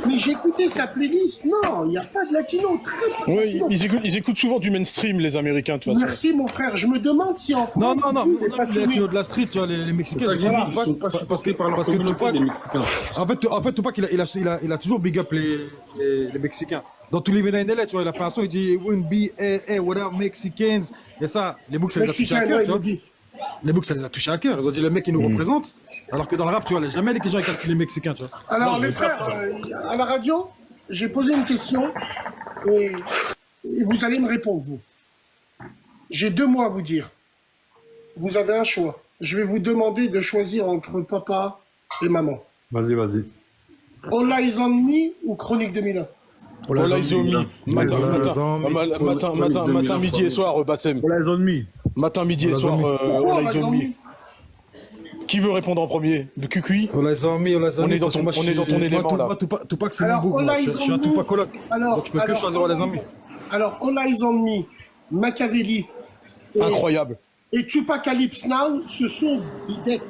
Mais j'écoutais sa playlist. Non, il n'y a pas de latino. Très peu de Oui, latino. ils écoutent souvent du mainstream, les Américains, de toute façon. Merci, mon frère. Je me demande si en Non, France, non, non, il est les passionné. latinos de la street, tu vois, les C'est Mexicains, ça que j'ai voilà, dit, ils sont pas supportés par leur parce que communauté, Tupac, les Mexicains. en fait, Tupac, il a toujours big up les Mexicains. Dans tous les Living in LA, tu vois, il a fait un son, il dit « Wouldn't be, what up, Mexicans ?» Et ça, les books, ça les a touchés à Mexicain, cœur, ouais, tu il vois. le dit. Les books, ça les a touchés à cœur. Ils ont dit « Le mec, il nous représente. » Alors que dans le rap, tu vois, jamais les gens, ils calculent les Mexicains, tu vois. Alors, les frères, à la radio, j'ai posé une question et vous allez me répondre, vous. J'ai 2 mots à vous dire. Vous avez un choix. Je vais vous demander de choisir entre papa et maman. Vas-y, vas-y. All Eyes on Me ou Chronique 2001? Oh là, ils ont mis. Matin, midi et soir, Bassem. All Eyes on Me. Matin, midi et soir, Pourquoi All All Eyes Eyes on on Me. Me? Qui veut répondre en premier? Le Cucuy? On les a mis, On est dans ton élément, là. Tupac, c'est mon Alors, book, moi. All Eyes Je suis on un Me. Tupacologue. Donc je peux que choisir les amis. Alors, All Eyes on Me, Machiavelli et, Incroyable. et Tupacalypse Now, ce sont des dettes.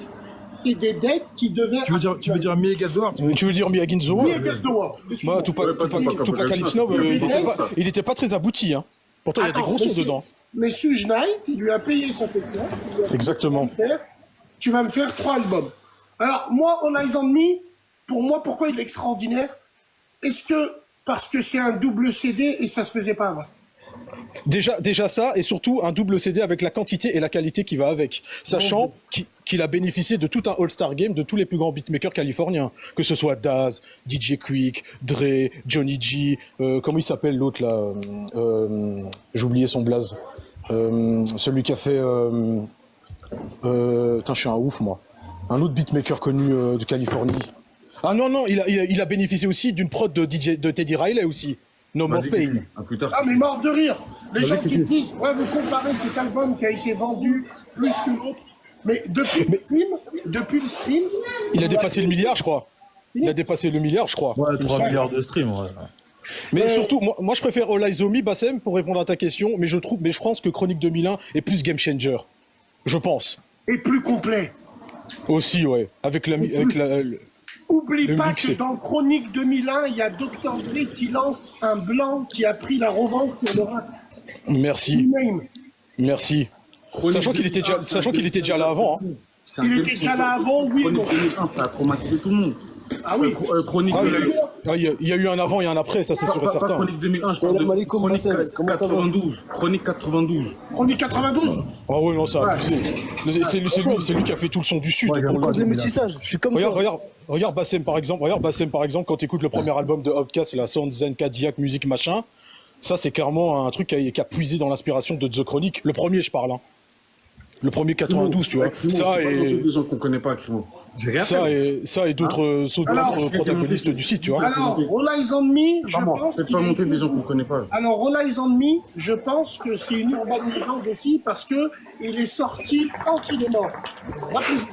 C'est des dettes qui devaient... Tu veux dire Me Against the World? Tu veux dire Me Against the Me World? Against the World. Excuse-moi. Moi, Tupac Calypso, il était pas très abouti, hein. Pourtant, il y a des Attends, gros sons dedans. Mais Suge Knight, il lui a payé sa PCF. il lui a dit, Exactement. Tu vas me faire 3 albums. Alors, moi, All Eyes on Me, pour moi, pourquoi il est extraordinaire? Est-ce que parce que c'est un double CD et ça se faisait pas avant? Déjà ça, et surtout un double CD avec la quantité et la qualité qui va avec. Sachant qu'il a bénéficié de tout un All-Star Game de tous les plus grands beatmakers californiens. Que ce soit Daz, DJ Quick, Dre, Johnny G, comment il s'appelle l'autre là j'ai oublié son blaze. Celui qui a fait... putain, je suis un ouf moi. Un autre beatmaker connu de Californie. Ah non, il a bénéficié aussi d'une prod de Teddy Riley aussi. No More Pain. À plus tard. Ah, mais mort de rire. Les gens qui disent, ouais, vous comparez cet album qui a été vendu plus que l'autre. Mais depuis le stream, Il a dépassé le milliard, je crois. Il a dépassé le milliard, je crois. Ouais, 3 milliards de streams, ouais. Mais surtout, moi je préfère All Eyes on Me, Bassem, pour répondre à ta question, mais je pense que Chronique 2001 est plus game changer. Je pense. est plus complet. Aussi, ouais. Avec la... Oublie Le pas mixé. que dans Chronique 2001, il y a Dr. Dre qui lance un blanc qui a pris la revanche pour le rap. Merci, Name. merci. Sachant qu'il était déjà là avant. Hein. Il était déjà là avant, oui, Chronique bon. 2001, ça a traumatisé tout le monde. Ah oui. Chronique Ah, 2001. il y a eu un avant et un après, ça c'est sûr et Pas certain. Chronique 2001, je parle Salam de alaikum, Chronique Bassem. Comment ça va 92. Chronique 92. Chronique 92. Ah ouais, non, ça a abusé. C'est lui qui a fait tout le son du Sud. pour le Contre coup. les métissages, je suis comme toi. Regarde Bassem par exemple, quand tu écoutes le premier album de Outkast, la Sound Zen, Cadillac, musique machin, ça c'est clairement un truc qui a puisé dans l'inspiration de The Chronic. Le premier, je parle. Hein. Le premier 92, tu vois. Crimo, Ça c'est pas et... des gens qu'on connaît pas, Crimo. J'ai rien fait. Ça et d'autres protagonistes du site, tu vois. Alors, All Eyes on Me, je pense Faites qu'il pas a monter été- des gens qu'on connaît pas. Alors, All Eyes on Me, je pense que c'est une urban légende aussi parce que il est sorti quand il est mort. Rappelez-vous.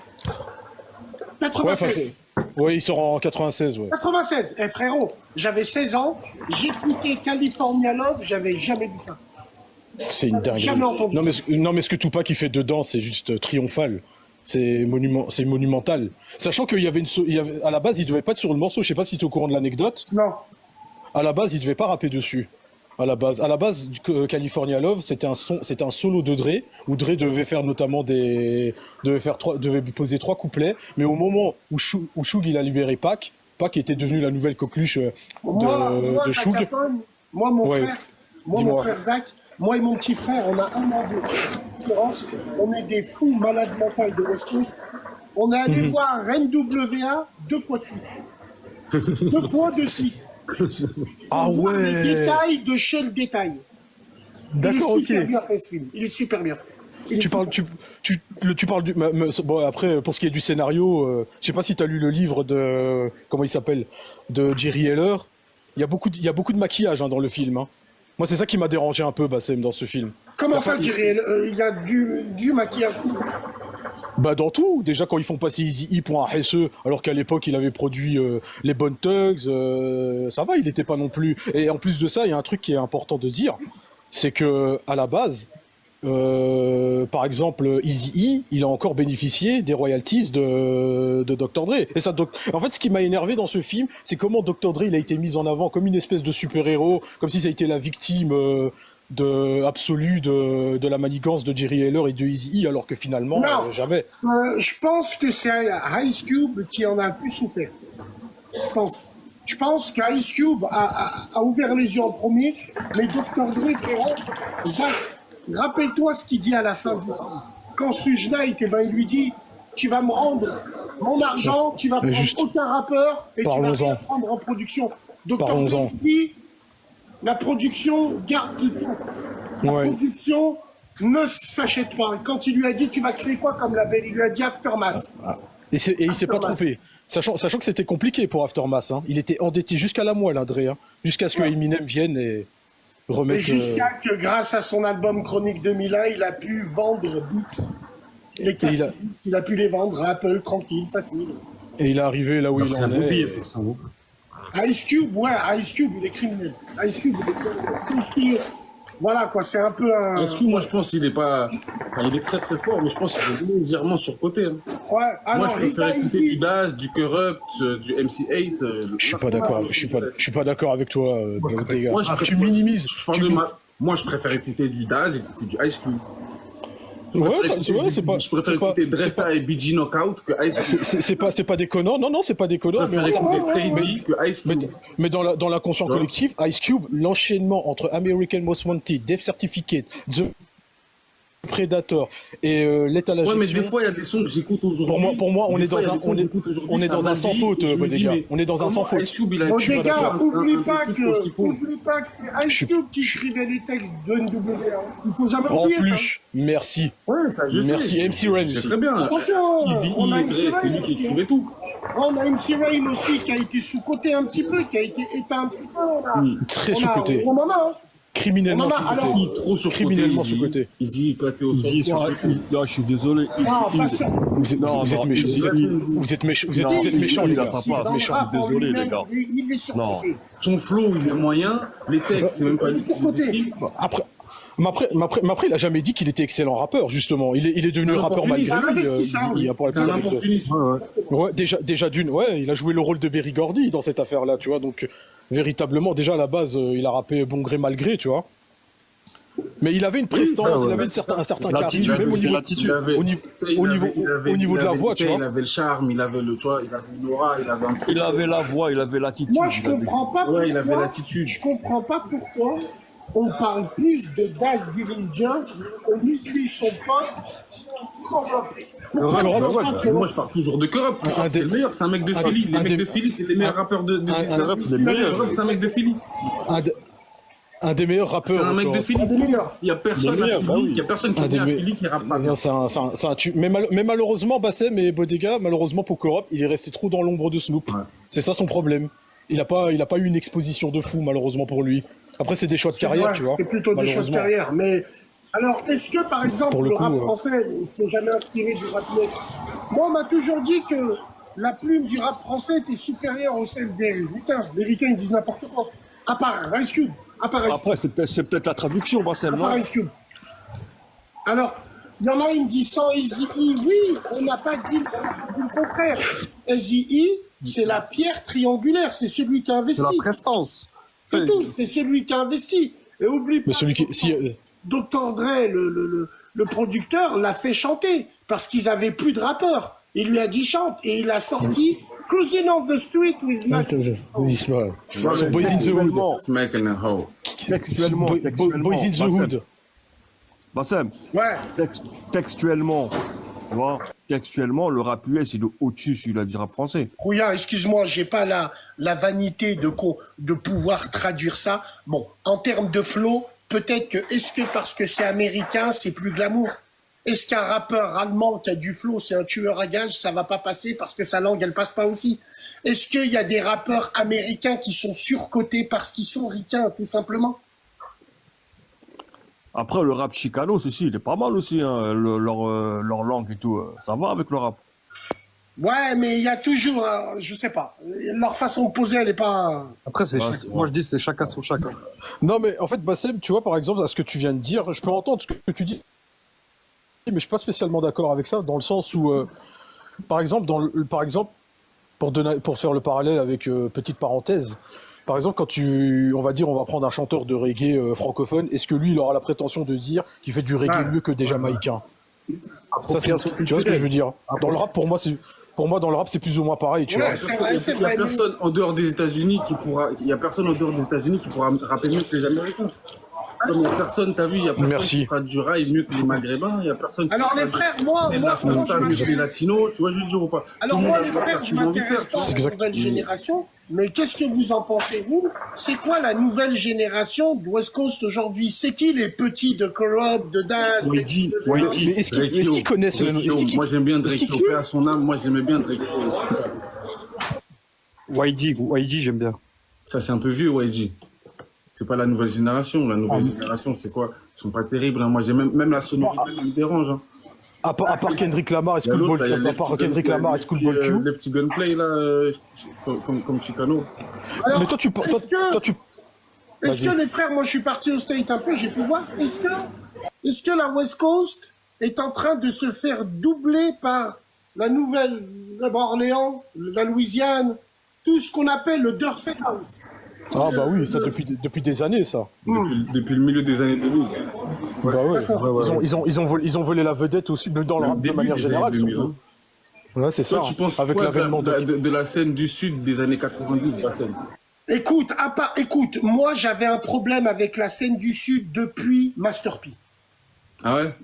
Ouais, 96. ouais, il sort en 96, ouais. 96. Eh frérot, j'avais 16 ans, j'écoutais California Love, j'avais jamais vu ça. C'est une dinguerie. Jamais entendu Non, mais ce que Tupac il fait dedans, c'est juste triomphal. C'est monumental. Sachant qu'il y avait à la base, il devait pas être sur le morceau. Je sais pas si tu es au courant de l'anecdote. Non. À la base, il devait pas rapper dessus. À la base, California Love, c'était un solo de Dre où Dre devait faire notamment devait poser 3 couplets. Mais au moment où Shug il a libéré Pac était devenu la nouvelle coqueluche Moi, de ça Shug. cartonne. Moi, mon Ouais. frère, mon Dis-moi. frère Zach, moi et mon petit frère, on a un an de différence. On est des fous malades mentaux de West Coast. On est allé voir NWA 2 fois de suite. 2 fois de suite. Ah On voit les ouais. détails de chez le détail. D'accord, Il est ok. super bien fait, ce film. Il est super bien fait. Il est Tu parles, tu parles du. Bon, après, pour ce qui est du scénario, je sais pas si tu as lu le livre de. Comment il s'appelle? De Jerry Heller. Il y a beaucoup de maquillage hein, dans le film. Hein. Moi, c'est ça qui m'a dérangé un peu, Bassem, dans ce film. Comment ça, Thierry? Il y a du maquillage. Bah, dans tout. Déjà, quand ils font passer Eazy-E pour un Hesse, alors qu'à l'époque, il avait produit les Bone Thugs, ça va, il n'était pas non plus. Et en plus de ça, il y a un truc qui est important de dire, c'est que à la base, par exemple, Eazy-E, il a encore bénéficié des royalties de Dr. Dre. Et ça, en fait, ce qui m'a énervé dans ce film, c'est comment Dr. Dre il a été mis en avant comme une espèce de super-héros, comme si ça a été la victime absolue de la manigance de Jerry Heller et de Eazy-E, alors que finalement, jamais. Je pense que c'est Ice Cube qui en a le plus souffert. Je pense qu'Ice Cube a ouvert les yeux en premier, mais Dr. Dre, frérot, Zach, rappelle-toi ce qu'il dit à la fin du film. Quand Suge Knight, il lui dit « Tu vas me rendre mon argent, tu vas prendre aucun rappeur et tu vas rien prendre en production. » Dr. Dre dit « La production garde tout. La production ne s'achète pas. » Quand il lui a dit « Tu vas créer quoi comme label ?» Il lui a dit « Aftermath. » Et il s'est pas trompé. Sachant que c'était compliqué pour Aftermath. Hein. Il était endetté jusqu'à la moelle, Dre. Hein. Jusqu'à ce que Eminem vienne et remette... Et jusqu'à que, grâce à son album Chronique 2001, il a pu vendre Beats. Les cassettes Beats, il a pu les vendre à Apple, tranquille, facile. Et il est arrivé là où il en est. Ice Cube, Ice Cube, il est criminel. Ice Cube, il est... Voilà, quoi, c'est un peu un... Ice Cube, moi, je pense qu'il est pas... Enfin, il est très, très fort, mais je pense qu'il est légèrement surcoté. Hein. Ouais, moi, je préfère écouter du Daz, du Corrupt, du MC8. Je suis pas d'accord. Je suis pas d'accord avec toi, les gars. Moi, tu minimises. Moi, je préfère écouter du Daz et du Ice Cube. Je préfère écouter Dresta et BG Knockout que Ice Cube. C'est pas déconnant, non, c'est pas déconnant. Je préfère écouter Trady que Ice Cube. Mais dans l'inconscient collectif, Ice Cube, l'enchaînement entre American Most Wanted, Death Certificate, The Predator et l'étalage. Ouais, mais des fois, il y a des sons que j'écoute aujourd'hui. Pour moi, on est dans un sans faute, les gars. On est dans un sans faute. Ice Cube, il a les gars, oublie pas que c'est Ice Cube qui écrivait les textes de NWA. Il faut jamais oublier ça. En plus, merci. Ouais, ça, je sais. Merci, MC Rain. C'est très bien. Attention, on a MC Rain qui aussi. écrivait tout. On a MC Rain aussi qui a été sous-coté un petit peu, qui a été éteint un petit peu. Très sous-coté. On en a, criminellement sous-côté. Trop sur criminellement sous-côté. Easy éclaté au sol. Je suis désolé. Vous êtes méchants, les gars. Désolé, les gars. Il est surcoté. Son flow, il est moyen. Les textes, c'est même pas lui. Après, il a jamais dit qu'il était excellent rappeur, justement. Il est devenu rappeur malgré lui. C'est un opportuniste. Ouais, déjà d'une, il a joué le rôle de Berry Gordy dans cette affaire-là, tu vois. Donc, véritablement, déjà à la base, il a rappé bon gré mal gré, tu vois. Mais il avait une prestance, il avait un certain charisme, même au niveau de la voix, tu vois. Il avait le charme, il avait une aura, il avait un truc. Il avait la voix, il avait l'attitude. Moi, je comprends pas pourquoi. Ouais, il avait l'attitude. Je comprends pas pourquoi on parle plus de Daz Dillinger, on oublie son pote. Moi, je parle toujours de Corrupt. C'est le meilleur, c'est un mec de Philly. Les mecs de Philly, c'est les meilleurs rappeurs de Corrupt, c'est un mec de Philly. Un des meilleurs rappeurs. C'est un mec de Philly. Il n'y a personne à Philly, qui est à Philly qui rappe pas. Mais malheureusement, Bassem et Bodega, malheureusement pour Corrupt, il est resté trop dans l'ombre de Snoop. C'est ça son problème. Il a pas eu une exposition de fou, malheureusement pour lui. Après, c'est des choix de carrière, tu vois. C'est plutôt des choix de carrière. Mais alors, est-ce que, par exemple, le rap français ne s'est jamais inspiré du rap ouest? Moi, on m'a toujours dit que la plume du rap français était supérieure au celle des Ricains. Les Ricains, ils disent n'importe quoi. À part Ice Cube. Après, c'est peut-être la traduction, Bassem, non? À part Ice Cube. Alors, il y en a, ils me disent sans Eazy-E. Oui, on n'a pas dit le contraire. Eazy-E, c'est la pierre triangulaire. C'est celui qui a investi. C'est la prestance. C'est tout, c'est celui qui a investi. Et oublie pas, Dr. Dre, le producteur, l'a fait chanter parce qu'ils avaient plus de rappeurs. Il lui a dit chante et il a sorti Cruising on the Street with Massive. Boys in the Hood. Smacking the hoe. Textuellement. Boys in the Hood. Bassem. Ouais. Textuellement. Tu vois, textuellement, le rap US, il est au-dessus du rap français. Rouillard, excuse-moi, j'ai pas la vanité de pouvoir traduire ça. Bon, en termes de flow, peut-être que, est-ce que parce que c'est américain, c'est plus glamour? Est-ce qu'un rappeur allemand qui a du flow, c'est un tueur à gages, ça va pas passer parce que sa langue, elle passe pas aussi? Est-ce qu'il y a des rappeurs américains qui sont surcotés parce qu'ils sont ricains, tout simplement? Après, le rap chicano, ceci, il est pas mal aussi, hein, leur langue et tout. Ça va avec le rap. Ouais, mais il y a toujours, je sais pas, leur façon de poser, elle est pas... Après, moi je dis c'est chacun son chacun. Non, mais en fait, Bassem, tu vois, par exemple, à ce que tu viens de dire, je peux entendre ce que tu dis mais je suis pas spécialement d'accord avec ça, dans le sens où, par exemple, pour faire le parallèle avec petite parenthèse, par exemple, on va prendre un chanteur de reggae francophone, est-ce que lui, il aura la prétention de dire qu'il fait du reggae mieux que des Jamaïcains? Ça, tu vois ce que je veux dire? Dans le rap, pour moi, dans le rap, c'est plus ou moins pareil, tu vois. Il y a personne en dehors des États-Unis qui pourra rapper mieux que les Américains. Il n'y a personne, t'as vu, il y a personne qui fera du rail mieux que les Maghrébins, il y a personne qui Alors les frères, moi, de la salsa mieux que les Latinos, tu vois, je veux dire ou pas. alors moi, les frères, je m'intéresse pas à la nouvelle génération, mais qu'est-ce que vous en pensez, vous? C'est quoi la nouvelle génération de West Coast aujourd'hui? C'est qui les petits de Corrupt, de Daz? Mais est-ce qu'ils connaissent le nom? Moi, j'aime bien Drake, paix à son âme, moi, j'aimais bien Drake. YG, j'aime bien. Ça, c'est un peu vieux, YG. C'est pas la nouvelle génération. La nouvelle génération, c'est quoi? Ils sont pas terribles. Hein. Moi, j'ai même la sonorité qui me dérange. Hein. À part Kendrick Lamar et Schoolboy Q. Lefty Gunplay, là, comme Chicano. Alors, mais toi, tu est-ce que les frères, moi je suis parti au State un peu, j'ai pu voir, est-ce que la West Coast est en train de se faire doubler par la nouvelle Orléans, la Louisiane, tout ce qu'on appelle le Dirt South? Ah bah oui, ça depuis des années, ça. Depuis le milieu des années 2000. Bah ouais. Ils ont volé la vedette aussi dans le rap de manière générale. 2000, hein. Ouais, c'est ça. Toi, tu penses avec quoi l'avènement de la scène du Sud des années 90, la scène? Écoute, moi j'avais un problème avec la scène du Sud depuis Master P. Ah ouais?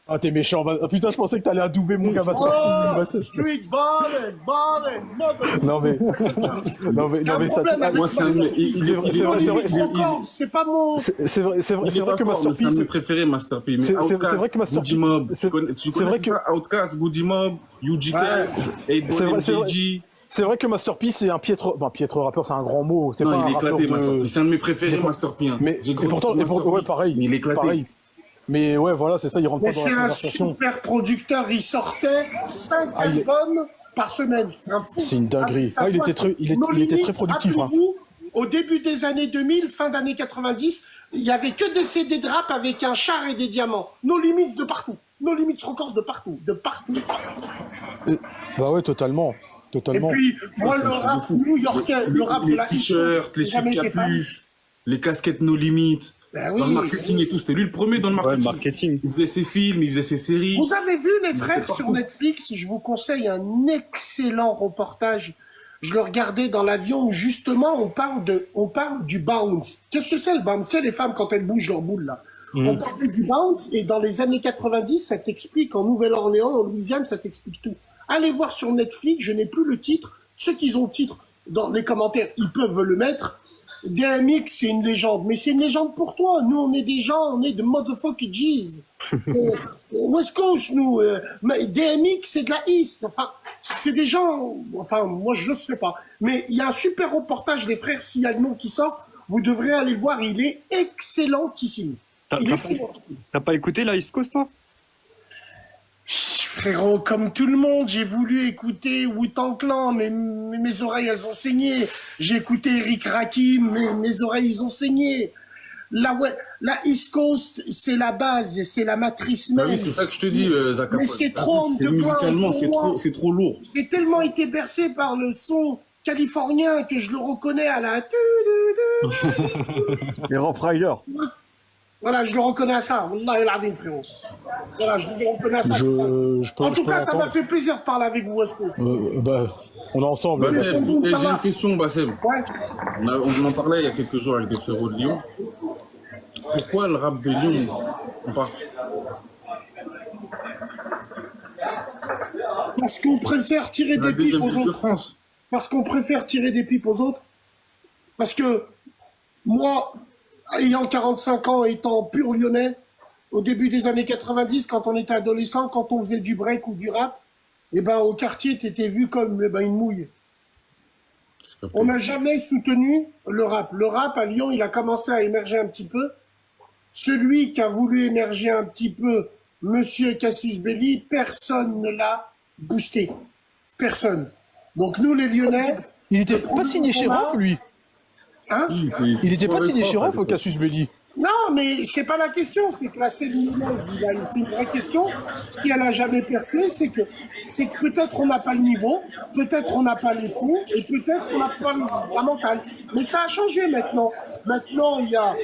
Ah, t'es méchant. Ah, putain, je pensais que t'allais adouber mon gars. Street ballin', mother. Non mais ça. Moi, c'est pas mon. C'est vrai que Master P. C'est un de mes préférés, Master P. C'est vrai que Master P. Tu connais ça, Outkast, Goody Mob, UGK, 8boy, c'est vrai que Master P, c'est un piètre rappeur, c'est un grand mot. C'est pas il est éclaté, Master P. C'est un de mes préférés, Master P. Mais pourtant, ouais, pareil. Il est éclaté. Mais ouais, voilà, c'est ça, il rentre pas dans la conversation. C'est un super producteur, il sortait 5 albums par semaine. C'est une dinguerie. Il était très productif. Hein. Au début des années 2000, fin d'année 90, il n'y avait que des CD de rap avec un char et des diamants. No Limits de partout. No Limits Records de partout. Bah ouais, totalement. Et puis, moi, le rap new-yorkais, le rap de la t-shirts, les sous-capuches, les casquettes No Limits. Ben oui, dans le marketing et tout, c'était lui le premier dans le marketing. Il faisait ses films, il faisait ses séries. Vous avez vu les frères sur Netflix? Je vous conseille un excellent reportage. Je le regardais dans l'avion où justement on parle du bounce. Qu'est-ce que c'est le bounce? C'est les femmes quand elles bougent leur boule là. On parlait du bounce et dans les années 90, ça t'explique en Nouvelle-Orléans, en Louisiane, ça t'explique tout. Allez voir sur Netflix, je n'ai plus le titre. Ceux qui ont le titre dans les commentaires, ils peuvent le mettre. DMX, c'est une légende, mais c'est une légende pour toi. Nous, on est des gens, on est de motherfucking G's. West Coast, nous. DMX, c'est de la East. Enfin, c'est des gens. Enfin, moi, je ne le sais pas. Mais il y a un super reportage des frères, s'il y a le nom qui sort, vous devrez aller le voir. Il est excellentissime. T'as pas écouté la East Coast, toi? Frérot, comme tout le monde, j'ai voulu écouter Wu-Tang Clan, mais mes oreilles, elles ont saigné. J'ai écouté Eric Rakim, mais mes oreilles, ils ont saigné. La East Coast, c'est la base, c'est la matrice même. Ah oui, c'est ça que je te dis, Zaka. Mais c'est trop musicalement, c'est trop lourd. J'ai tellement été bercé par le son californien que je le reconnais à la... Les Rough Riders. Voilà, je le reconnais à ça. Wallah el-Adim, frérot. Voilà, je le reconnais à ça. En tout cas, ça m'a fait plaisir de parler avec vous, West Coast. On est ensemble. J'ai une question, Bassem. Ouais. On en parlait il y a quelques jours avec des frérots de Lyon. Pourquoi le rap de Lyon on part? Parce qu'on préfère tirer des pipes aux autres. France. Parce qu'on préfère tirer des pipes aux autres. Parce que moi, ayant 45 ans, étant pur lyonnais, au début des années 90, quand on était adolescent, quand on faisait du break ou du rap, eh ben, au quartier, t'étais vu comme une mouille. On n'a jamais soutenu le rap. Le rap, à Lyon, il a commencé à émerger un petit peu. Celui qui a voulu émerger un petit peu, Monsieur Cassius Belli, personne ne l'a boosté. Personne. Donc nous, les Lyonnais... Il n'était pas signé chez Rof, lui. Hein? Il n'était pas signé chez Rof, Cassius Belli. Non, mais c'est pas la question, c'est que la scène lyonnaise, c'est une vraie question. Ce qu'elle a jamais percé, c'est que peut-être on n'a pas le niveau, peut-être on n'a pas les fonds, et peut-être on n'a pas la mentale. Mais ça a changé maintenant. Maintenant, il y a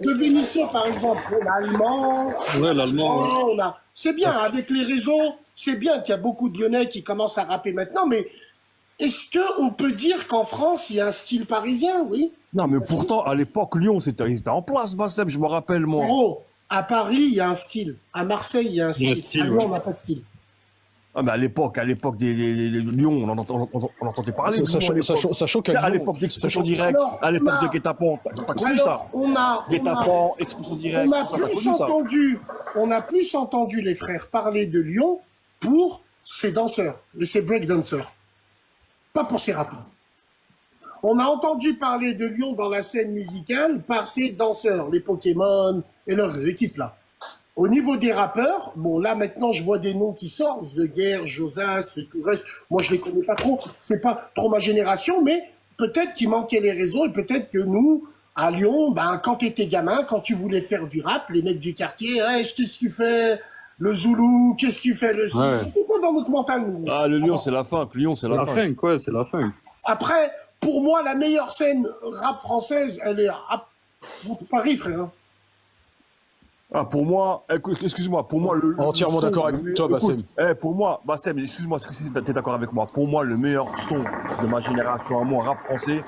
de Vénitieux, par exemple, on a allemand, Ouais, l'allemand, ouais. on a. C'est bien, avec les réseaux, c'est bien qu'il y a beaucoup de Lyonnais qui commencent à rapper maintenant, mais est-ce qu'on peut dire qu'en France, il y a un style parisien, oui? Non, mais pourtant, à l'époque, Lyon, ils étaient en place, Bassem, je me rappelle, moi. Gros, à Paris, il y a un style. À Marseille, il y a un style. style, À Lyon, ouais. on n'a pas de style. Ah, mais à l'époque des Lyon, on entendait parler de Ça, Lyon à l'époque. ça choque à À Lyon. l'époque d'Expression Directe, Alors, à l'époque on a- de Guet-apens, t'as connu Alors, ça? on a Guet-apens, Expression Directe, on a tout ça, t'as plus connu ça? plus entendu les frères parler de Lyon pour ses danseurs, ses breakdancers. Pas pour ses rappeurs. On a entendu parler de Lyon dans la scène musicale par ses danseurs, les Pokémon et leurs équipes là. Au niveau des rappeurs, bon là maintenant je vois des noms qui sortent, The Guerre, Josas, et tout le reste. Moi je les connais pas trop, c'est pas trop ma génération, mais peut-être qu'il manquait les réseaux et peut-être que nous, à Lyon, ben quand tu étais gamin, quand tu voulais faire du rap, les mecs du quartier, hey, qu'est-ce que tu fais? Le Zoulou, qu'est-ce que tu fais? Le Ouais. C'était pas dans notre mental, nous. Ah, le Lyon, c'est la fin, Lyon, c'est la La fin. fin, quoi, c'est la fin. Après, pour moi, la meilleure scène rap française, elle est à Paris, frère. Hein. Ah, pour moi, excuse-moi, pour moi, Entièrement son- d'accord avec toi, Bassem. Pour moi, Bassem, excuse-moi, si t'es d'accord avec moi, pour moi, le meilleur son de ma génération à moi, rap français,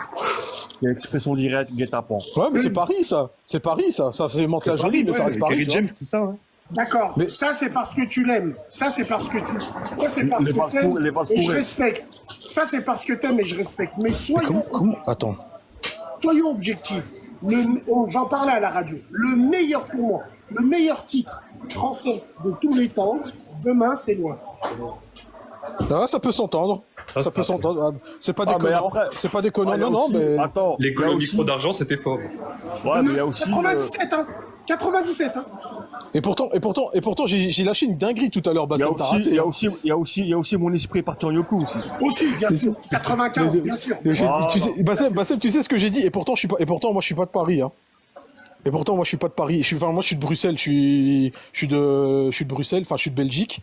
c'est Expression Directe, Guet-apens. Ouais, mais c'est Paris, ça. C'est Paris, ça. Ça, c'est Mantes la Jolie, mais ça reste Paris. Kerry tu vois. James, tout ça, ouais. D'accord. Mais- Ça, c'est parce que tu l'aimes. Ça, c'est parce que tu. Ça, c'est parce Les que valses t'aimes les valses et je fourrées. respecte. Ça, c'est parce que t'aimes et je respecte. Mais soyons, Attends. soyons objectifs. J'en parlais à la radio. Le meilleur pour moi, le meilleur titre français de tous les temps, demain, c'est loin. Ah, ça peut s'entendre. Ça peut s'entendre. Ah, c'est pas Ah, mais déconnant. après- C'est pas déconnant, Ah, il y a non, non, aussi- mais. Attends, Les il y a colons aussi- micro d'argent, c'était fort. Ouais, mais il y a Demain, aussi. c'est 97, hein. 97, hein. Et pourtant, j'ai lâché une dinguerie tout à l'heure, Il y a Bassem. T'as aussi, raté. il y a aussi mon esprit est parti en Yoku aussi. Aussi, bien sûr. 95, bien sûr. Mais Ah, tu sais, Bassem, tu sais ce que j'ai dit, et pourtant, moi, je suis pas de Paris, hein. Et pourtant, moi, je suis pas de Paris. Moi, je suis de Bruxelles. Je suis de Bruxelles. Enfin, je suis de Belgique.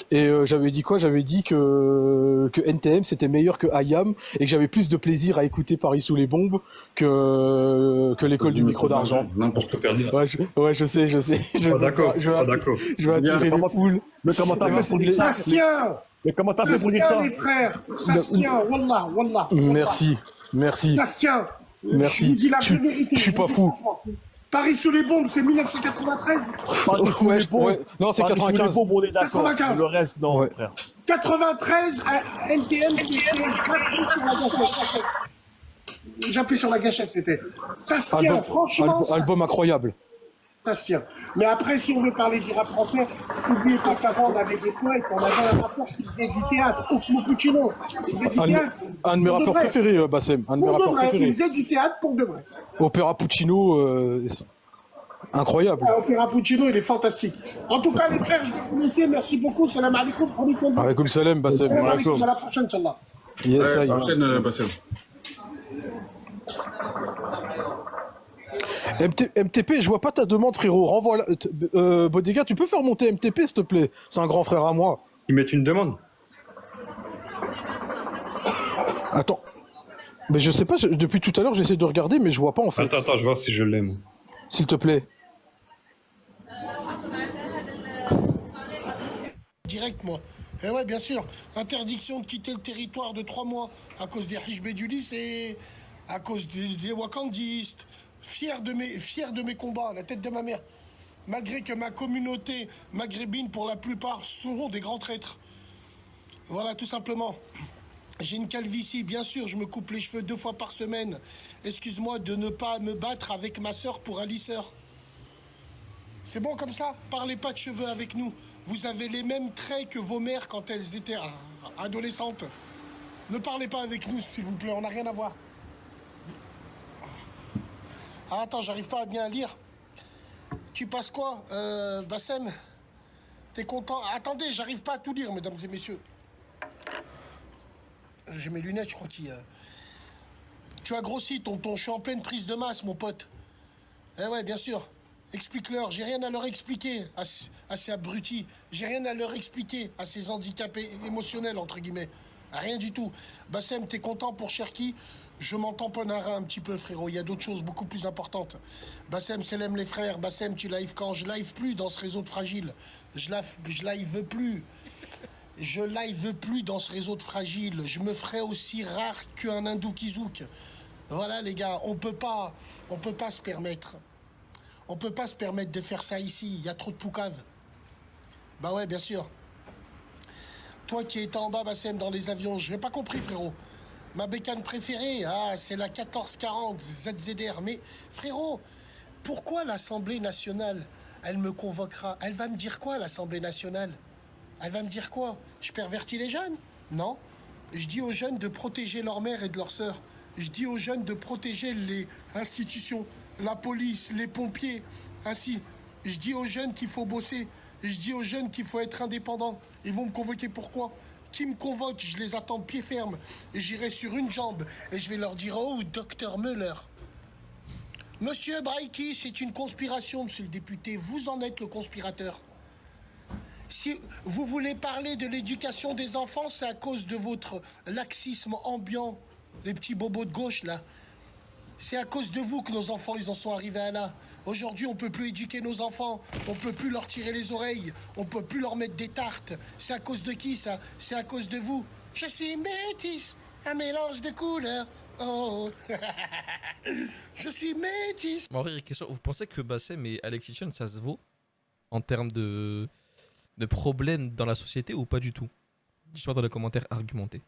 Et j'avais dit quoi? J'avais dit que NTM c'était meilleur que IAM et que j'avais plus de plaisir à écouter Paris sous les bombes que l'école du micro d'argent. N'importe quoi perdu. Ouais, je sais. Je Pas d'accord, je pas vais d'accord. je vais attirer les comment- foules. Mais comment t'as fait pour dire ça? Ça se tient. Mais comment t'as fait Ça pour se dire tient, ça? les frères. Ça se tient. Wallah, wallah. Merci. Ça se tient. Merci. Je vous dis la Je- vraie vérité. je suis vous pas dis fou. franchement. Paris sous les bombes, c'est 1993. Paris sous Ouais, les bombes. ouais. Non, c'est Paris sous les 95. bombes, on est d'accord. 95. Le reste, non, Ouais. frère. 93, à NTM, c'était j'appuie sur la gâchette. J'appuie sur la gâchette, c'était. Ça se tient, franchement. Album incroyable. Ça se tient. Mais après, si on veut parler du rap français, n'oubliez pas qu'avant, on avait des poètes, on avait un rappeur qui faisait du théâtre, Oxmo Puccino. Il faisait du théâtre. Un de mes Pour de rappeurs vrai. préférés, Bassem. Un de mes Pour de rappeurs vrai. Il préférés. faisait du théâtre pour de vrai. Opéra Puccino, incroyable. Opéra Puccino, il est fantastique. En tout cas, les frères, je vais vous laisser. Merci beaucoup. Salam alaikum. Prenez soin de vous. Avec salam, Bassem. Salam alaikum. À la prochaine, Inch'Allah. Yes, Ouais, aïe. prochaine, Bassem. MTP, je vois pas ta demande, frérot. Renvoie Bodega, tu peux faire monter MTP, s'il te plaît? C'est un grand frère à moi. Ils mettent une demande. Attends. Mais je sais pas, depuis tout à l'heure, j'essaie de regarder, mais je vois pas en fait. Attends, je vais voir si je l'aime. S'il te plaît. Direct, moi. Eh ouais, bien sûr. Interdiction de quitter le territoire de 3 mois à cause des Hijbé du lycée, à cause des Wakandistes. Fier de mes combats, la tête de ma mère. Malgré que ma communauté maghrébine, pour la plupart, seront des grands traîtres. Voilà, tout simplement. J'ai une calvitie, bien sûr, je me coupe les cheveux 2 fois par semaine. Excuse-moi de ne pas me battre avec ma sœur pour un lisseur. C'est bon comme ça? Parlez pas de cheveux avec nous. Vous avez les mêmes traits que vos mères quand elles étaient adolescentes. Ne parlez pas avec nous, s'il vous plaît, on n'a rien à voir. Ah, attends, j'arrive pas à bien lire. Tu passes quoi, Bassem? T'es content? Attendez, j'arrive pas à tout lire, mesdames et messieurs. J'ai mes lunettes, je crois qu'il... Tu as grossi, tonton. Je suis en pleine prise de masse, mon pote. Eh ouais, bien sûr. Explique-leur, j'ai rien à leur expliquer à ces abrutis. J'ai rien à leur expliquer à ces handicapés émotionnels, entre guillemets. Rien du tout. Bassem, t'es content pour Cherki? Je m'en tamponne un rein un petit peu, frérot. Il y a d'autres choses beaucoup plus importantes. Bassem, Selem les frères. Bassem, tu live quand? Je live plus dans ce réseau de fragiles. Je live plus. Je live plus dans ce réseau de fragiles. Je me ferai aussi rare qu'un hindou kizouk. Voilà, les gars, on peut pas se permettre. On peut pas se permettre de faire ça ici. Il y a trop de poucaves. Bah ouais, bien sûr. Toi qui étais en bas, Bassem, dans les avions, je n'ai pas compris, frérot. Ma bécane préférée, c'est la 1440 ZZR. Mais, frérot, pourquoi l'Assemblée nationale, elle me convoquera? Elle va me dire quoi, l'Assemblée nationale? Elle va me dire quoi? Je pervertis les jeunes? Non. Je dis aux jeunes de protéger leur mère et de leur sœur. Je dis aux jeunes de protéger les institutions, la police, les pompiers, ainsi. Je dis aux jeunes qu'il faut bosser. Je dis aux jeunes qu'il faut être indépendant. Ils vont me convoquer pourquoi? Qui me convoque? Je les attends de pied ferme. Et j'irai sur une jambe. Et je vais leur dire, oh, docteur Müller. Monsieur Braiki, c'est une conspiration, monsieur le député. Vous en êtes le conspirateur. Si vous voulez parler de l'éducation des enfants, c'est à cause de votre laxisme ambiant. Les petits bobos de gauche, là. C'est à cause de vous que nos enfants, ils en sont arrivés à là. Aujourd'hui, on peut plus éduquer nos enfants. On peut plus leur tirer les oreilles. On peut plus leur mettre des tartes. C'est à cause de qui, ça? C'est à cause de vous. Je suis métisse, un mélange de couleurs. Oh. Je suis métisse. Henri, question, vous pensez que Bassem et Alexis Chen, ça se vaut en termes de problèmes dans la société ou pas du tout? Dites-moi dans les commentaires argumentés.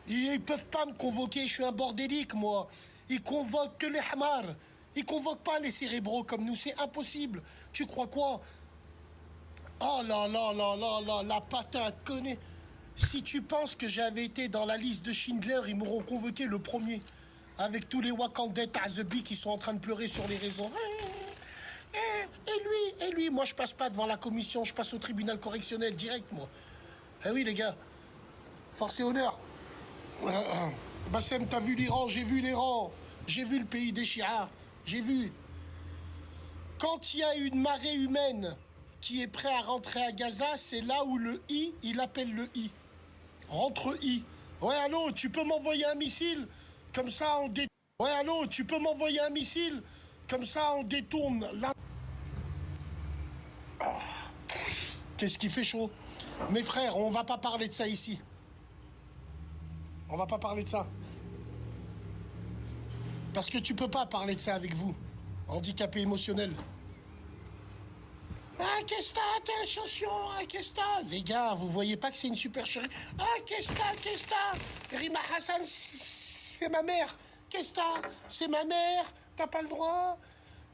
Ils peuvent pas me convoquer, je suis un bordélique, moi. Ils convoquent que les hamars. Ils convoquent pas les cérébraux comme nous, c'est impossible. Tu crois quoi? Oh là là là là là, la patate, connais. Si tu penses que j'avais été dans la liste de Schindler, ils m'auront convoqué le premier. Avec tous les Wakandais Azebi qui sont en train de pleurer sur les réseaux. Et lui, moi je passe pas devant la commission, je passe au tribunal correctionnel direct, moi. Eh oui, les gars, force et honneur. Bassem, t'as vu l'Iran, j'ai vu l'Iran, j'ai vu le pays des Shi'as, j'ai vu. Quand il y a une marée humaine qui est prêt à rentrer à Gaza, c'est là où le I, il appelle le I. Rentre I. Ouais, allô, tu peux m'envoyer un missile? Comme ça, on détourne. Ouais, allô, tu peux m'envoyer un missile? Comme ça, on détourne la... Qu'est-ce qui fait chaud? Mes frères, on va pas parler de ça ici. On va pas parler de ça. Parce que tu peux pas parler de ça avec vous, handicapé émotionnel. Ah, qu'est-ce que t'as, attention, ah, qu'est-ce que t'as? Les gars, vous voyez pas que c'est une supercherie? Ah, qu'est-ce que t'as? Rima Hassan, c'est ma mère. Qu'est-ce que t'as? C'est ma mère, t'as pas le droit?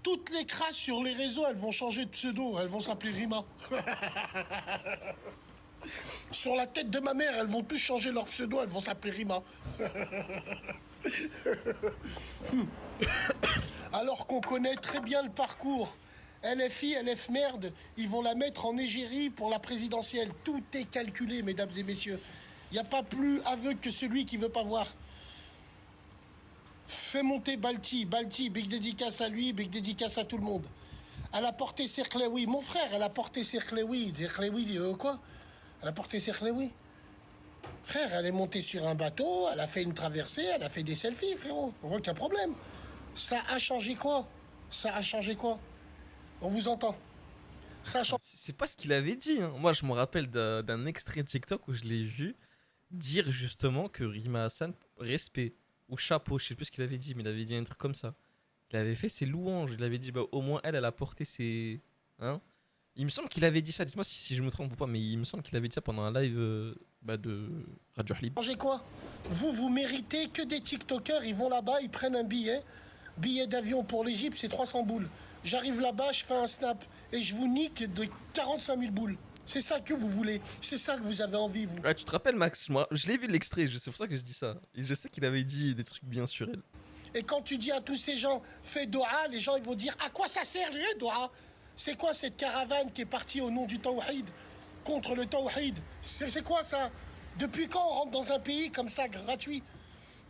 Toutes les crasses sur les réseaux, elles vont changer de pseudo, elles vont s'appeler Rima. Sur la tête de ma mère, elles vont tous changer leur pseudo, elles vont s'appeler Rima. Alors qu'on connaît très bien le parcours. LFI, LF merde, ils vont la mettre en égérie pour la présidentielle. Tout est calculé, mesdames et messieurs. Il n'y a pas plus aveugle que celui qui veut pas voir. Fais monter Balti, big dédicace à lui, big dédicace à tout le monde. Elle a porté Serklewi, mon frère, elle a porté Serklewi. Serklewi, quoi? Elle a porté Serklewi. Frère, elle est montée sur un bateau, elle a fait une traversée, elle a fait des selfies, frérot. Aucun problème. Ça a changé quoi? Ça a changé quoi? On vous entend. Ça a changé. C'est pas ce qu'il avait dit. Hein. Moi, je me rappelle d'un extrait TikTok où je l'ai vu dire justement que Rima Hassan, respect ou chapeau, je sais plus ce qu'il avait dit, mais il avait dit un truc comme ça. Il avait fait ses louanges, il avait dit bah, au moins elle a porté ses... Hein, il me semble qu'il avait dit ça, dites-moi si je me trompe ou pas, mais il me semble qu'il avait dit ça pendant un live de Radio Libre. Changez quoi? Vous méritez que des TikTokers, ils vont là-bas, ils prennent un billet d'avion pour l'Égypte, c'est 300 boules. J'arrive là-bas, je fais un snap et je vous nique de 45 000 boules. C'est ça que vous voulez, c'est ça que vous avez envie, vous. Ouais, tu te rappelles, Max, moi, je l'ai vu l'extrait, c'est pour ça que je dis ça. Et je sais qu'il avait dit des trucs bien sur elle. Et quand tu dis à tous ces gens, fais Doha, les gens ils vont dire, à quoi ça sert les Doha? C'est quoi cette caravane qui est partie au nom du Tawhid, contre le Tawhid? C'est quoi ça? Depuis quand on rentre dans un pays comme ça, gratuit?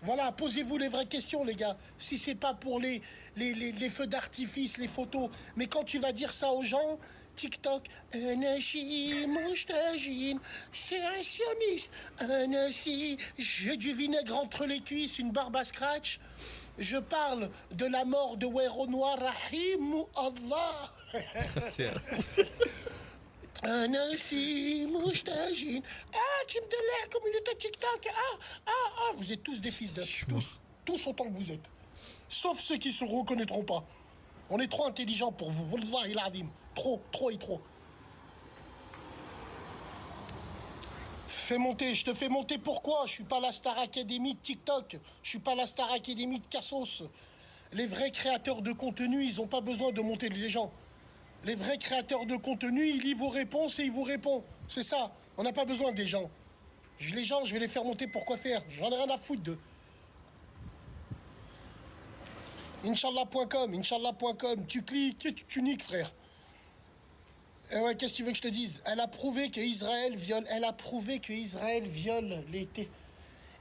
Voilà, posez-vous les vraies questions, les gars. Si c'est pas pour les feux d'artifice, les photos. Mais quand tu vas dire ça aux gens, TikTok, Anachi Moustajine, c'est un sioniste. Anassi, j'ai du vinaigre entre les cuisses, une barbe à scratch. Je parle de la mort de Weronoir Rahim ou Allah. C'est Anassi Moustajine. Ah, team de l'air, communauté TikTok. Vous êtes tous des fils de... Tous autant que vous êtes. Sauf ceux qui se reconnaîtront pas. On est trop intelligents pour vous. Wallah il adim. Trop. Je te fais monter pourquoi? Je suis pas la Star Academy de TikTok. Je suis pas la Star Academy de Cassos. Les vrais créateurs de contenu, ils ont pas besoin de monter les gens. Les vrais créateurs de contenu, ils lisent vos réponses et ils vous répondent. C'est ça. On n'a pas besoin des gens. Les gens, je vais les faire monter pour quoi faire? J'en ai rien à foutre d'eux. Inch'Allah.com, tu cliques, tu niques, frère. Et ouais, qu'est-ce que tu veux que je te dise? Elle a prouvé que Israël viole l'été.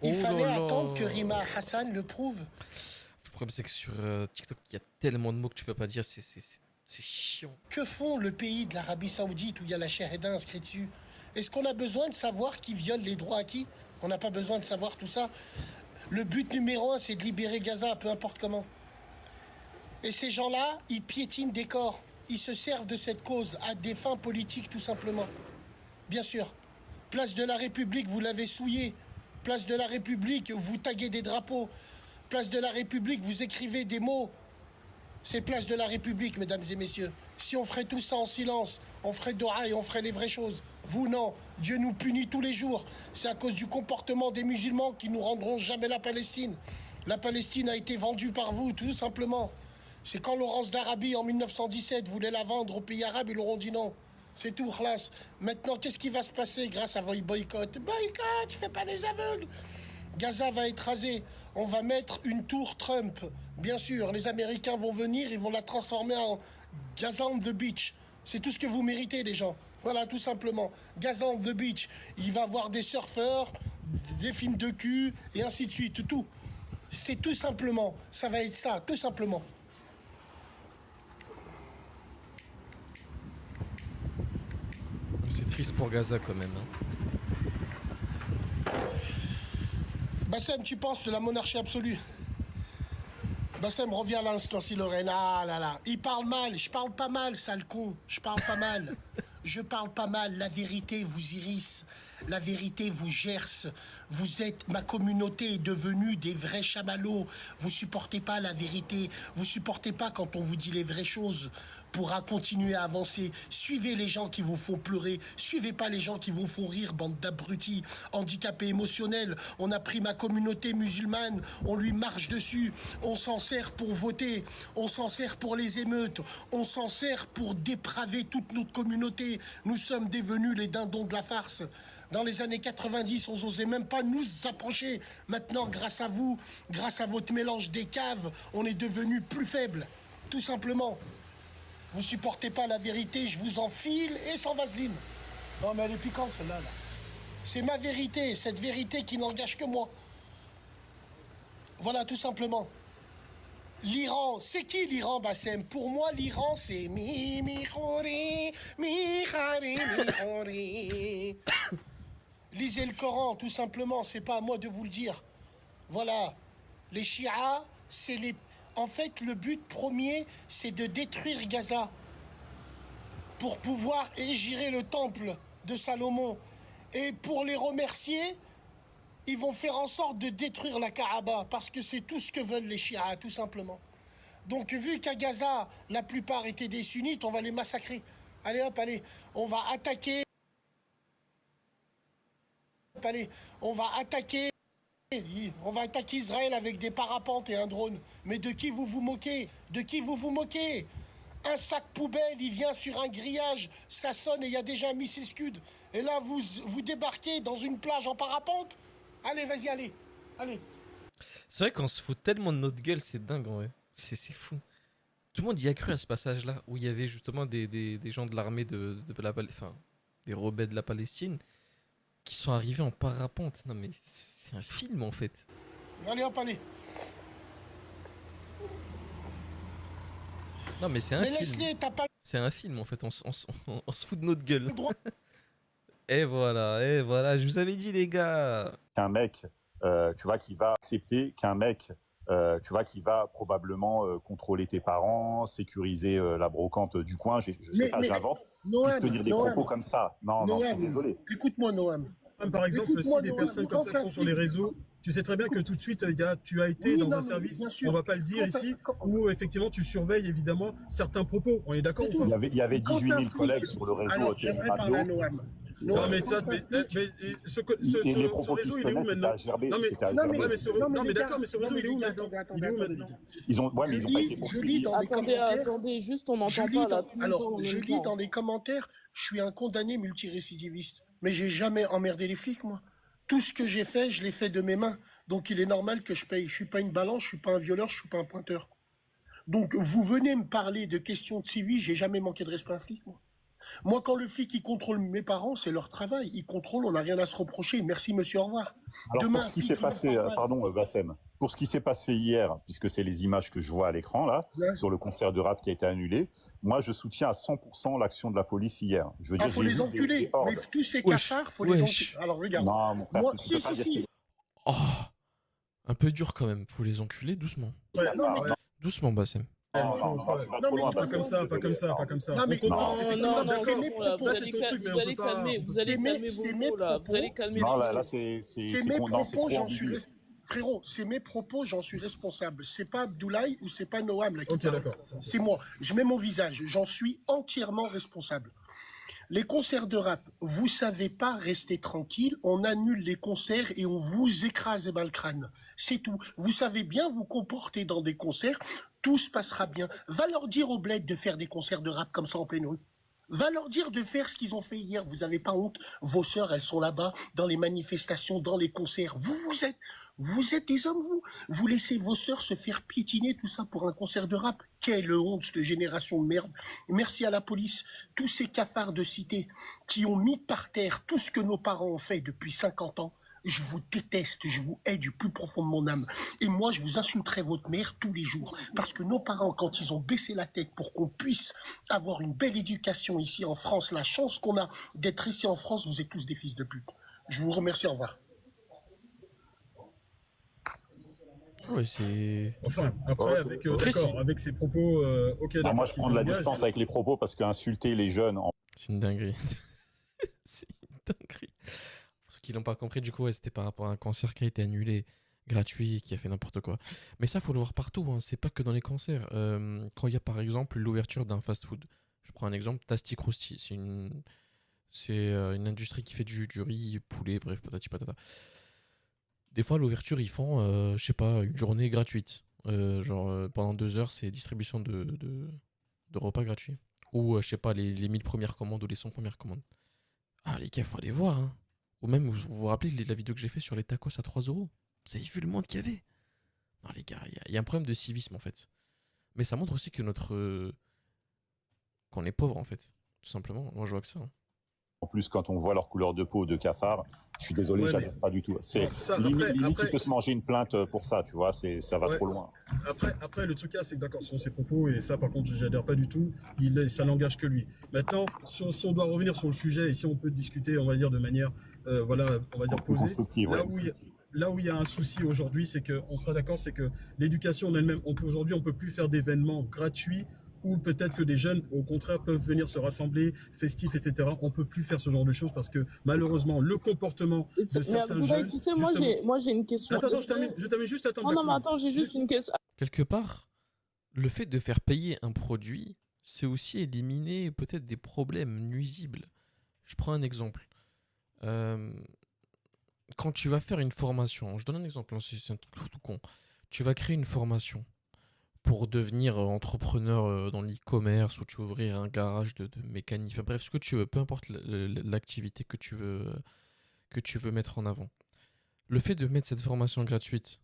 Il fallait attendre que Rima Hassan le prouve. Le problème, c'est que sur TikTok, il y a tellement de mots que tu peux pas dire, c'est chiant. Que font le pays de l'Arabie Saoudite où il y a la Shahada inscrite dessus? Est-ce qu'on a besoin de savoir qui viole les droits acquis? On n'a pas besoin de savoir tout ça. Le but numéro 1, c'est de libérer Gaza, peu importe comment. Et ces gens-là, ils piétinent des corps. Ils se servent de cette cause à des fins politiques, tout simplement. Bien sûr. Place de la République, vous l'avez souillé. Place de la République, vous taguez des drapeaux. Place de la République, vous écrivez des mots. C'est place de la République, mesdames et messieurs. Si on ferait tout ça en silence, on ferait Dora et on ferait les vraies choses. Vous, non. Dieu nous punit tous les jours. C'est à cause du comportement des musulmans qui nous rendront jamais la Palestine. La Palestine a été vendue par vous, tout simplement. C'est quand Laurence d'Arabie, en 1917, voulait la vendre aux pays arabes, ils leur ont dit non. C'est tout, khlas. Maintenant, qu'est-ce qui va se passer grâce à vos boycott? Boycott, fais pas les aveugles. Gaza va être rasé. On va mettre une tour Trump. Bien sûr, les Américains vont venir, ils vont la transformer en Gaza on the beach. C'est tout ce que vous méritez, les gens. Voilà, tout simplement. Gaza on the beach. Il va y avoir des surfeurs, des films de cul, et ainsi de suite. Tout. C'est tout simplement. Ça va être ça, tout simplement. C'est triste pour Gaza quand même. Hein. Bassem, tu penses de la monarchie absolue? Bassem, reviens à l'instant, si Lorraine. Ah là là, il parle mal, je parle pas mal, sale con. Je parle pas mal. Je parle pas mal. La vérité vous irrisse. La vérité vous gerce. Vous êtes, ma communauté est devenue des vrais chamallows. Vous supportez pas la vérité. Vous supportez pas quand on vous dit les vraies choses. Pourra continuer à avancer. Suivez les gens qui vous font pleurer. Suivez pas les gens qui vous font rire, bande d'abrutis, handicapés émotionnels. On a pris ma communauté musulmane, on lui marche dessus. On s'en sert pour voter. On s'en sert pour les émeutes. On s'en sert pour dépraver toute notre communauté. Nous sommes devenus les dindons de la farce. Dans les années 90, on n'osait même pas nous approcher. Maintenant, grâce à vous, grâce à votre mélange des caves, on est devenu plus faible. Tout simplement. Vous supportez pas la vérité, je vous enfile et sans vaseline. Non, mais elle est piquante, celle-là. Là. C'est ma vérité, cette vérité qui n'engage que moi. Voilà, tout simplement. L'Iran, c'est qui l'Iran, Bassem? Pour moi, l'Iran, c'est mi khori, mi khari, mi khori. Lisez le Coran, tout simplement, c'est pas à moi de vous le dire. Voilà. Les chiites, c'est les... En fait, le but premier, c'est de détruire Gaza pour pouvoir ériger le temple de Salomon. Et pour les remercier, ils vont faire en sorte de détruire la Kaaba parce que c'est tout ce que veulent les chiites, tout simplement. Donc, vu qu'à Gaza, la plupart étaient des sunnites, on va les massacrer. Allez hop, allez, on va attaquer. Allez, on va attaquer Israël avec des parapentes et un drone. Mais de qui vous vous moquez? De qui vous vous moquez? Un sac poubelle, il vient sur un grillage, ça sonne et il y a déjà un missile Scud. Et là, vous débarquez dans une plage en parapente. Allez, vas-y, allez. C'est vrai qu'on se fout tellement de notre gueule, c'est dingue en vrai. C'est fou. Tout le monde y a cru à ce passage-là, où il y avait justement des gens de l'armée enfin, des rebelles de la Palestine, qui sont arrivés en parapente. Non mais c'est un film en fait. Allez, hop, allez. Non, mais c'est un Mais film. laisse-les, t'as pas C'est un film en fait, on se fout de notre gueule. le droit. Et voilà, je vous avais dit les gars. Qu'un mec, tu vois, qui va accepter qu'un mec, tu vois, qui va probablement contrôler tes parents, sécuriser la brocante du coin, je sais pas, j'invente, puisse te dire des propos comme ça. Non, non, je suis désolé. Écoute-moi, Noam. Par exemple, Écoute-moi, si des Noam, personnes comme ça qui sont sur les réseaux, tu sais très bien que tout de suite, tu as été Oui, dans non, un mais service, bien sûr. on va pas le dire Quand ici, quand- où effectivement tu surveilles évidemment certains propos. On est d'accord C'est ou tout. pas? Il y avait Quand 18 000 un flic- collègues sur le réseau Alors, j'aimerais parler à radio. Noam. Non, mais quand ça, un mais, flic- ce Et les ce propos qui réseau, se il est où connaissent, c'était maintenant? à gerber. Non, mais- C'était à Non, gerber. Ouais, mais non, mais les d'accord, gars, mais ce non, réseau, mais il est où les gars, maintenant? attendez, Il est où attendez, maintenant? Ils ont, ouais, mais ils ont pas été je lis poursuivis. dans les commentaires. Attendez, juste on Je n'entend lis pas là. dans, Tout le alors, monde en je même lis temps. dans les commentaires, je suis un condamné multirécidiviste. Mais j'ai jamais emmerdé les flics, moi. Tout ce que j'ai fait, je l'ai fait de mes mains. Donc il est normal que je paye. Je suis pas une balance, je suis pas un violeur, je suis pas un pointeur. Donc vous venez me parler de questions de civil, j'ai jamais manqué de respect à un flic, moi. Moi, quand le flic, il contrôle mes parents, c'est leur travail. Ils contrôlent, on n'a rien à se reprocher. Merci, monsieur, au revoir. Alors Demain, pour ce qui flic, s'est il me passé, parle mal. pardon Bassem, pour ce qui s'est passé hier, puisque c'est les images que je vois à l'écran là, Ouais. sur le concert de rap qui a été annulé, moi je soutiens à 100% l'action de la police hier. Je veux dire, faut j'ai les vu enculer. des hordes. Mais tous ces Wesh, cafards, faut les wesh. enculer. Alors regarde. Non, mon frère, Moi, tu peux si, pas si, dire si. Oh, un peu dur quand même, faut les enculer doucement. Ouais, Non, mais- ouais. Doucement, Bassem. Non, tu vas Non, trop mais loin. toi, Pas comme ça, pas comme ça, pas comme ça. Non, mais- On comprend, Non, effectivement, non, c'est d'accord. mes bon, là, propos. vous Ça, allez, c'est ton truc, mais vous on allez peut pas- calmer, vous allez C'est mes- calmer c'est vos mes mots là. Vous allez propos. calmer Non, les là, mots. là c'est C'est mes non, c'est propos, trop j'en suis ambigu. Frérot, c'est mes propos, j'en suis responsable. C'est pas Abdoulaye ou c'est pas Noam là qui Ok, parle. d'accord. C'est moi. Je mets mon visage. J'en suis entièrement responsable. Les concerts de rap, vous savez pas rester tranquille. On annule les concerts et on vous écrase le crâne. C'est tout. Vous savez bien vous comporter dans des concerts. Tout se passera bien. Va leur dire au bled de faire des concerts de rap comme ça en pleine rue. Va leur dire de faire ce qu'ils ont fait hier. Vous avez pas honte. Vos sœurs, elles sont là-bas, dans les manifestations, dans les concerts. Vous êtes des hommes, vous. Vous laissez vos sœurs se faire piétiner, tout ça pour un concert de rap. Quelle honte, cette génération de merde. Merci à la police. Tous ces cafards de cité qui ont mis par terre tout ce que nos parents ont fait depuis 50 ans. Je vous déteste, je vous hais du plus profond de mon âme. Et moi, je vous insulterai votre mère tous les jours. Parce que nos parents, quand ils ont baissé la tête pour qu'on puisse avoir une belle éducation ici en France, la chance qu'on a d'être ici en France, vous êtes tous des fils de pute. Je vous remercie, au revoir. Ouais, c'est. Enfin, après, avec, d'accord, avec ses propos, ok. Non, d'accord, moi je qui prends de la engagent, distance avec les propos parce qu'insulter les jeunes en C'est une dinguerie. C'est une dinguerie. Pour ceux qui l'ont pas compris, du coup, ouais, c'était par rapport à un concert qui a été annulé, gratuit, qui a fait n'importe quoi. Mais ça, faut le voir partout, hein. C'est pas que dans les concerts. Quand il y a par exemple l'ouverture d'un fast-food, je prends un exemple, Tasty Krusty. C'est une industrie qui fait du riz, poulet, bref, patati patata. Des fois, à l'ouverture, ils font, je sais pas, une journée gratuite. Pendant 2 heures, c'est distribution de repas gratuits. Ou, je sais pas, les 1000 premières commandes ou les 100 premières commandes. Ah, les gars, faut aller voir, hein. Ou même, vous vous rappelez la vidéo que j'ai fait sur les tacos à 3 euros? Vous avez vu le monde qu'il y avait? Non, les gars, il y a un problème de civisme, en fait. Mais ça montre aussi que qu'on est pauvre, en fait. Tout simplement. Moi, je vois que ça, hein. En plus, quand on voit leur couleur de peau de cafard, je suis désolé, Ouais, j'adhère pas du tout. C'est ça, limite, après- limite, après- il peut se manger une plainte pour ça, tu vois, ça va Ouais. trop loin. Après, le truc là, c'est que d'accord, sur ses propos, et ça, par contre, j'adhère pas du tout, ça n'engage que lui. Maintenant, si on doit revenir sur le sujet, et si on peut discuter, on va dire, de manière, voilà, on va dire Plus posée, constructive, ouais. là où il y a un souci aujourd'hui, c'est que, on sera d'accord, c'est que l'éducation en elle-même, aujourd'hui, on peut plus faire d'événements gratuits, ou peut-être que des jeunes, au contraire, peuvent venir se rassembler, festifs, etc. On peut plus faire ce genre de choses parce que, malheureusement, le comportement de Mais certains Abdoulaye, jeunes... tu sais, justement- moi j'ai une question. Attends, je termine juste, attends. Non, mais attends, j'ai juste une question. Quelque part, le fait de faire payer un produit, c'est aussi éliminer peut-être des problèmes nuisibles. Je prends un exemple. Quand tu vas faire une formation, je donne un exemple, hein, c'est un truc tout con. Tu vas créer une formation pour devenir entrepreneur dans l'e-commerce ou tu veux ouvrir un garage de mécanique, enfin bref, ce que tu veux, peu importe l'activité que tu veux mettre en avant. Le fait de mettre cette formation gratuite,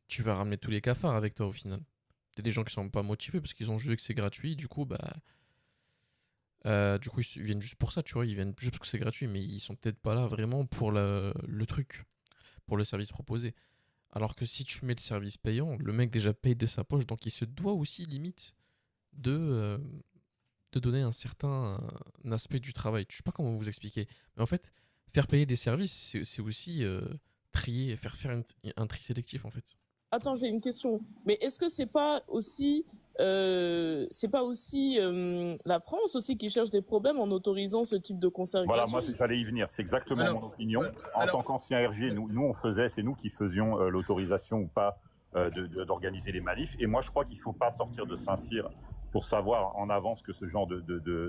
tu vas ramener tous les cafards avec toi au final. Il y a des gens qui sont pas motivés parce qu'ils ont vu que c'est gratuit, du coup, ils viennent juste pour ça, tu vois, ils viennent juste parce que c'est gratuit, mais ils sont peut-être pas là vraiment pour le truc, pour le service proposé. Alors que si tu mets le service payant, le mec déjà paye de sa poche, donc il se doit aussi limite de, de donner un certain aspect du travail. Je sais pas comment vous expliquer, mais en fait, faire payer des services, c'est aussi trier, faire un tri sélectif en fait. Attends, j'ai une question. Mais est-ce que c'est pas aussi la France aussi qui cherche des problèmes en autorisant ce type de concert Voilà, gratuit? moi j'allais y venir. C'est exactement mon opinion. En tant qu'ancien RG, nous c'est nous qui faisions l'autorisation ou pas d'organiser les manifs. Et moi je crois qu'il faut pas sortir de Saint-Cyr pour savoir en avance que ce genre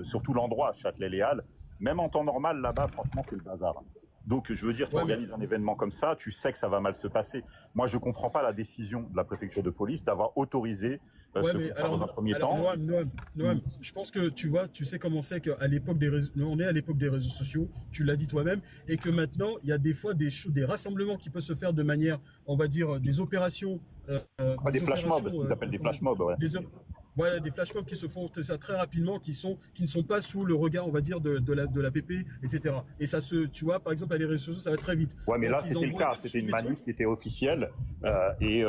surtout l'endroit, Châtelet-Les-Halles, même en temps normal là-bas, franchement c'est le bazar. Donc, je veux dire, tu organises un événement comme ça, tu sais que ça va mal se passer. Moi, je comprends pas la décision de la préfecture de police d'avoir autorisé ce concert dans un premier temps. Noam, je pense que tu sais comment c'est qu'à l'époque on est à l'époque des réseaux sociaux, tu l'as dit toi-même, et que maintenant, il y a des fois des rassemblements qui peuvent se faire de manière, on va dire, des opérations. Des flash mobs, ce qu'ils appellent des flash mobs, ouais. Voilà, des flash mobs qui se font ça très rapidement, qui ne sont pas sous le regard, on va dire, de la PP, etc. Et ça tu vois, par exemple, à les réseaux sociaux, ça va très vite. Ouais, mais donc, là, c'était le cas. C'était une manif qui était officielle qui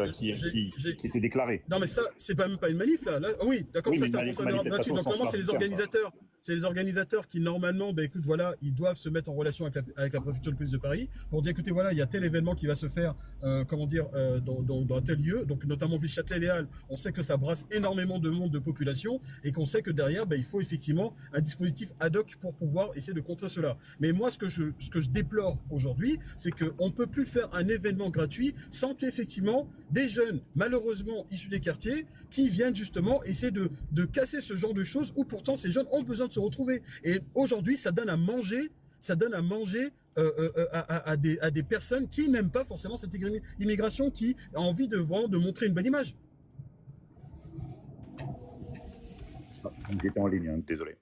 était déclarée. Non, mais ça, c'est même pas une manif, là. Oui, d'accord, ça, c'est un concert gratuit. Donc, normalement, c'est les organisateurs. C'est les organisateurs qui, normalement, écoute, voilà, ils doivent se mettre en relation avec la préfecture de police de Paris pour dire, écoutez, voilà, il y a tel événement qui va se faire, dans tel lieu. Donc, notamment, Châtelet-Les-Halles, on sait que ça brasse énormément de monde, de population, et qu'on sait que derrière, il faut effectivement un dispositif ad hoc pour pouvoir essayer de contrer cela. Mais moi, ce que je déplore aujourd'hui, c'est qu'on peut plus faire un événement gratuit sans qu'effectivement des jeunes, malheureusement issus des quartiers, qui viennent justement essayer de casser ce genre de choses où pourtant ces jeunes ont besoin de se retrouver. Et aujourd'hui, ça donne à manger à des personnes qui n'aiment pas forcément cette immigration, qui a envie de montrer une bonne image. J'étais en ligne, hein, désolé.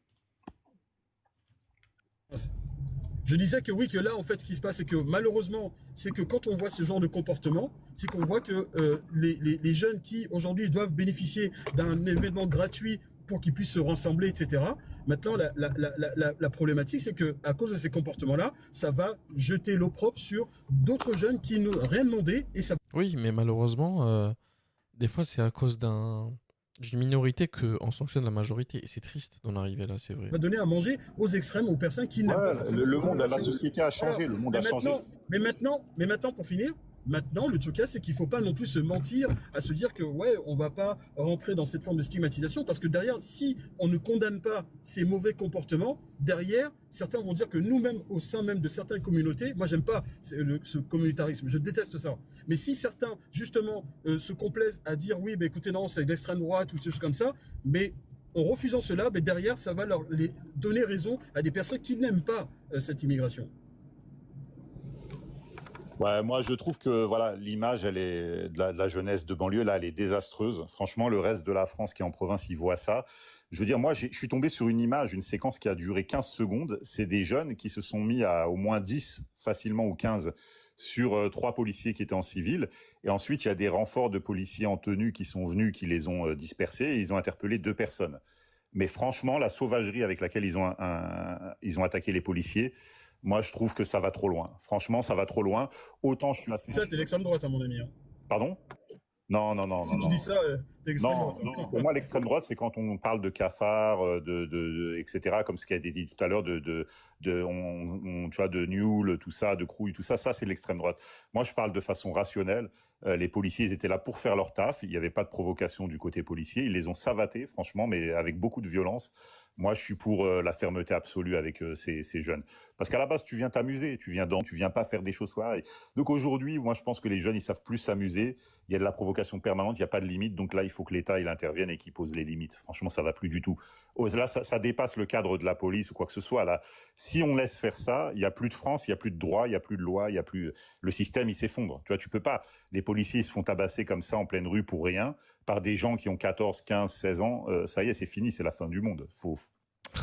Je disais que oui, que là, en fait, ce qui se passe, c'est que malheureusement, c'est que quand on voit ce genre de comportement, c'est qu'on voit que les jeunes qui, aujourd'hui, doivent bénéficier d'un événement gratuit pour qu'ils puissent se rassembler, etc. Maintenant, la problématique, c'est que à cause de ces comportements-là, ça va jeter l'opprobre sur d'autres jeunes qui n'ont rien demandé. Et ça... Oui, mais malheureusement, des fois, c'est à cause d'une minorité qu'on sanctionne la majorité. Et c'est triste d'en arriver là, c'est vrai. Va donner à manger aux extrêmes, aux personnes qui n'aiment pas forcément. Le monde, la société a changé, le monde a changé. Mais maintenant, pour finir, maintenant, le truc, c'est qu'il ne faut pas non plus se mentir à se dire que, ouais, on ne va pas rentrer dans cette forme de stigmatisation, parce que derrière, si on ne condamne pas ces mauvais comportements, derrière, certains vont dire que nous-mêmes, au sein même de certaines communautés, moi, j'aime pas ce communautarisme, je déteste ça. Mais si certains, justement, se complaisent à dire, oui, écoutez, non, c'est l'extrême droite ou des choses comme ça, mais en refusant cela, derrière, ça va leur donner raison à des personnes qui n'aiment pas cette immigration. Ouais, moi je trouve que voilà, l'image elle est de la jeunesse de banlieue là, elle est désastreuse. Franchement, le reste de la France qui est en province, il voit ça. Je veux dire, moi je suis tombé sur une image, une séquence qui a duré 15 secondes. C'est des jeunes qui se sont mis à au moins 10 facilement ou 15 sur 3 policiers qui étaient en civil. Et ensuite, il y a des renforts de policiers en tenue qui sont venus, qui les ont dispersés et ils ont interpellé 2 personnes. Mais franchement, la sauvagerie avec laquelle ils ont attaqué les policiers, moi, je trouve que ça va trop loin. Franchement, ça va trop loin. Autant je suis assez... Ça, t'es l'extrême droite, mon ami. Hein. Pardon ? Non. Si tu dis ça, t'es extrême droite. Non. Pour moi, l'extrême droite, c'est quand on parle de cafards, etc., comme ce qui a été dit tout à l'heure, tu vois, de Newell, tout ça, de Crouille, tout ça. Ça, c'est l'extrême droite. Moi, je parle de façon rationnelle. Les policiers, ils étaient là pour faire leur taf. Il n'y avait pas de provocation du côté policier. Ils les ont savatés, franchement, mais avec beaucoup de violence. Moi, je suis pour la fermeté absolue avec ces jeunes. Parce qu'à la base, tu viens t'amuser, tu viens pas faire des choses pareilles. Donc aujourd'hui, moi, je pense que les jeunes, ils savent plus s'amuser. Il y a de la provocation permanente, il n'y a pas de limite. Donc là, il faut que l'État, il intervienne et qu'il pose les limites. Franchement, ça va plus du tout. Là, ça dépasse le cadre de la police ou quoi que ce soit. Là, si on laisse faire ça, il n'y a plus de France, il n'y a plus de droit, il n'y a plus de loi, il y a plus... Le système, il s'effondre. Tu vois, tu peux pas... Les policiers, ils se font tabasser comme ça en pleine rue pour rien par des gens qui ont 14, 15, 16 ans. Ça y est, c'est fini, c'est la fin du monde. Faut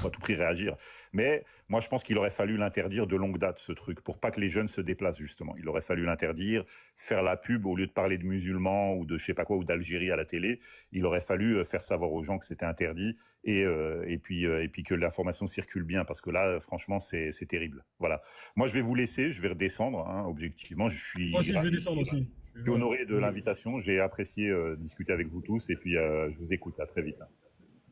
à tout prix réagir. Mais moi, je pense qu'il aurait fallu l'interdire de longue date, ce truc, pour pas que les jeunes se déplacent, justement. Il aurait fallu l'interdire, faire la pub, au lieu de parler de musulmans ou de je sais pas quoi, ou d'Algérie à la télé, il aurait fallu faire savoir aux gens que c'était interdit et puis que l'information circule bien, parce que là, franchement, c'est terrible. Voilà. Moi, je vais vous laisser, je vais redescendre, hein, objectivement, je suis... Moi aussi, je vais descendre aussi. Je suis honoré de l'invitation. J'ai apprécié discuter avec vous tous et puis je vous écoute. À très vite.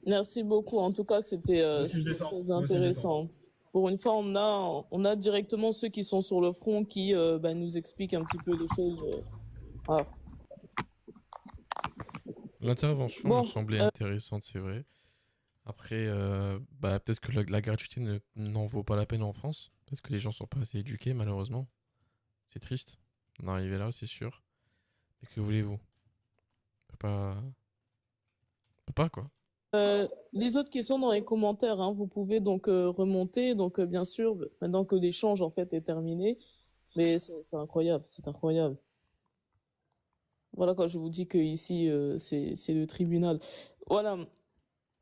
Merci beaucoup. En tout cas, c'était Moi aussi, je descends. très Moi aussi, je descends. intéressant. Pour une fois, on a directement ceux qui sont sur le front qui nous expliquent un petit peu les choses. Voilà. L'intervention Bon, me semblait intéressante, c'est vrai. Après, peut-être que la gratuité n'en vaut pas la peine en France. Peut-être que les gens sont pas assez éduqués, malheureusement. C'est triste d'en arriver là, c'est sûr. Mais que voulez-vous? On peut pas... on peut pas, quoi. Les autres questions dans les commentaires, hein, vous pouvez donc remonter. Donc bien sûr, maintenant que l'échange en fait est terminé, mais c'est incroyable, c'est incroyable. Voilà quand je vous dis que ici c'est le tribunal. Voilà.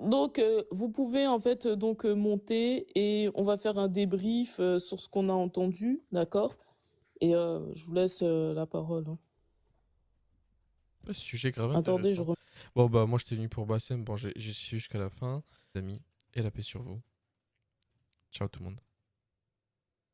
Donc vous pouvez en fait donc monter et on va faire un débrief sur ce qu'on a entendu, d'accord? Et je vous laisse la parole. Hein. Ce sujet grave Attendez, intéressant. Bon, bah, moi, j'étais venu pour Bassem. Bon, j'ai suivi jusqu'à la fin. Les amis, et la paix sur vous. Ciao tout le monde.